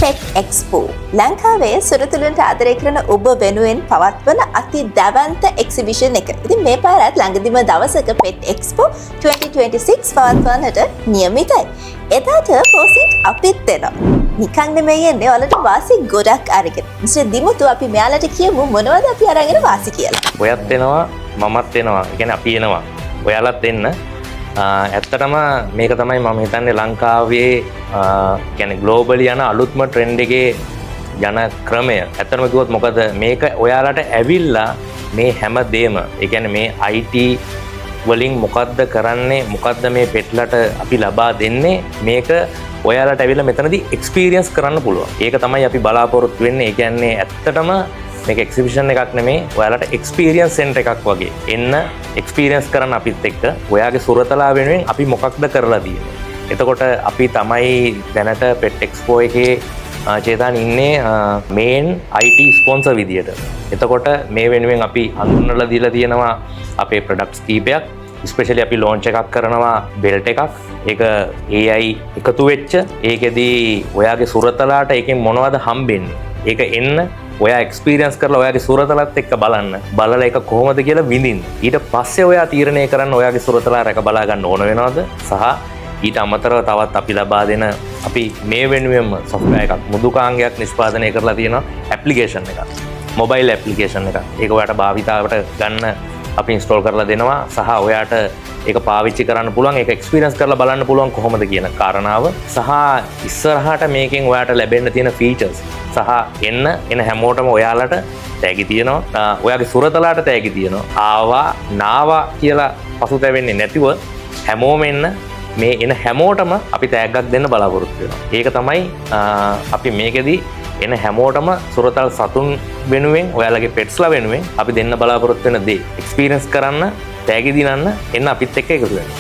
Pet Expo ලංකාවේ සුරතලුන්ට ආදරය කරන ඔබ වෙනුවෙන් පවත්වන අති දැවන්ත එක්සිබිෂන් එක. ඉතින් මේ පාරත් ළඟදිම දවසක Pet Expo 2026 පවත්වන්නට නියමිතයි. එදාට පෝසිංක් අපිත් එනවා. නිකන් නෙමෙයි එන්නේ ඔයාලට වාසි ගොඩක් අරගෙන. මිස්ටර් දිමුතු අපි මෙයාලට කියමු මොනවද අපි අරගෙන වාසි කියලා. ඔයත් එනවා මමත් එනවා. ඒ කියන්නේ අපි එනවා. ඔයාලත් එන්න. ඇත්තටම මේක තමයි මම හිතන්නේ ලංකාවේ කියන්නේ ග්ලෝබලි යන අලුත්ම ට්‍රෙන්ඩ් එකේ යන ක්‍රමය. ඇත්තටම කිව්වොත් මොකද මේක ඔයාලට ඇවිල්ලා මේ හැම දෙම ඒ කියන්නේ මේ IT වලින් මොකද්ද කරන්නේ මොකද්ද මේ පෙට්ලට අපි ලබා දෙන්නේ මේක ඔයාලට ඇවිල්ලා මෙතනදී එක්ස්පීරියන්ස් කරන්න පුළුවන්. ඒක තමයි අපි බලාපොරොත්තු වෙන්නේ. ඒ කියන්නේ ඇත්තටම මේක එක්සිබිෂන් එකක් නෙමේ ඔයාලට එක්ස්පීරියන්ස් සෙන්ටර් එකක් වගේ. එන්න එක්ස්පීරියන්ස් කරන්න අපිත් එක්ක ඔයාගේ සුරතලා වෙනුවෙන් අපි මොකක්ද කරලා තියෙන්නේ. එතකොට අපි තමයි දැනට පෙට් එක්ස්පෝ එකේ චේතන් ඉන්නේ මේන් IT ස්පොන්සර් විදියට. එතකොට මේ වෙනුවෙන් අපි හඳුන්වලා දීලා තියෙනවා අපේ ප්‍රොඩක්ට්ස් කීපයක්. ස්පෙෂලි අපි ලෝන්ච් එකක් කරනවා බෙල්ට් එකක්. ඒක AI එකතු වෙච්ච. ඒකෙදී ඔයාගේ සුරතලාට ඒකෙන් මොනවද හම්බෙන්නේ? ඒක එන්න ඔයා එක්ස්පීරියන්ස් කරලා ඔයාගේ සුරතලත් එක්ක බලන්න. බලලා ඒක කොහොමද කියලා විඳින්න. ඊට පස්සේ ඔයා තීරණය කරන්න ඔයාගේ සුරතලා රැක බලා ගන්න ඕන වෙනවද? සහ ඊට අමතරව තවත් අපි ලබා දෙන අපි මේ වෙනුවෙන්ම software එකක් මෘදුකාංගයක් නිෂ්පාදනය කරලා තියෙනවා ඇප්ලිකේෂන් එකක්. මොබයිල් ඇප්ලිකේෂන් එකක්. ඒක ඔයාට භාවිතාවට ගන්න අපි ඉන්ස්ටෝල් කරලා දෙනවා. සහ ඔයාට ඒක පාවිච්චි කරන්න පුළුවන්. ඒක එක්ස්පීරියන්ස් කරලා බලන්න පුළුවන් කොහොමද කියන කාරණාව. සහ ඉස්සරහට මේකෙන් ඔයාට ලැබෙන්න තියෙන ෆීචර්ස් සහ එන හැමෝටම ඔයාලට තෑගි තියෙනවා. ඔයාගේ සුරතලාට තෑගි තියෙනවා. ආවා නාවා කියලා පසුතැවෙන්නේ නැතිව හැමෝම එන්න මේ එන හැමෝටම අපි තෑග්ගක් දෙන්න බලාපොරොත්තු වෙනවා. ඒක තමයි අපි මේකෙදී එන හැමෝටම සුරතල් සතුන් වෙනුවෙන් ඔයාලගේ පෙට්ස්ලා වෙනුවෙන් අපි දෙන්න බලාපොරොත්තු වෙන දේ. එක්ස්පීරියන්ස් කරන්න තෑගි දිනන්න එන්න අපිත් එක්ක එකතු වෙන්න.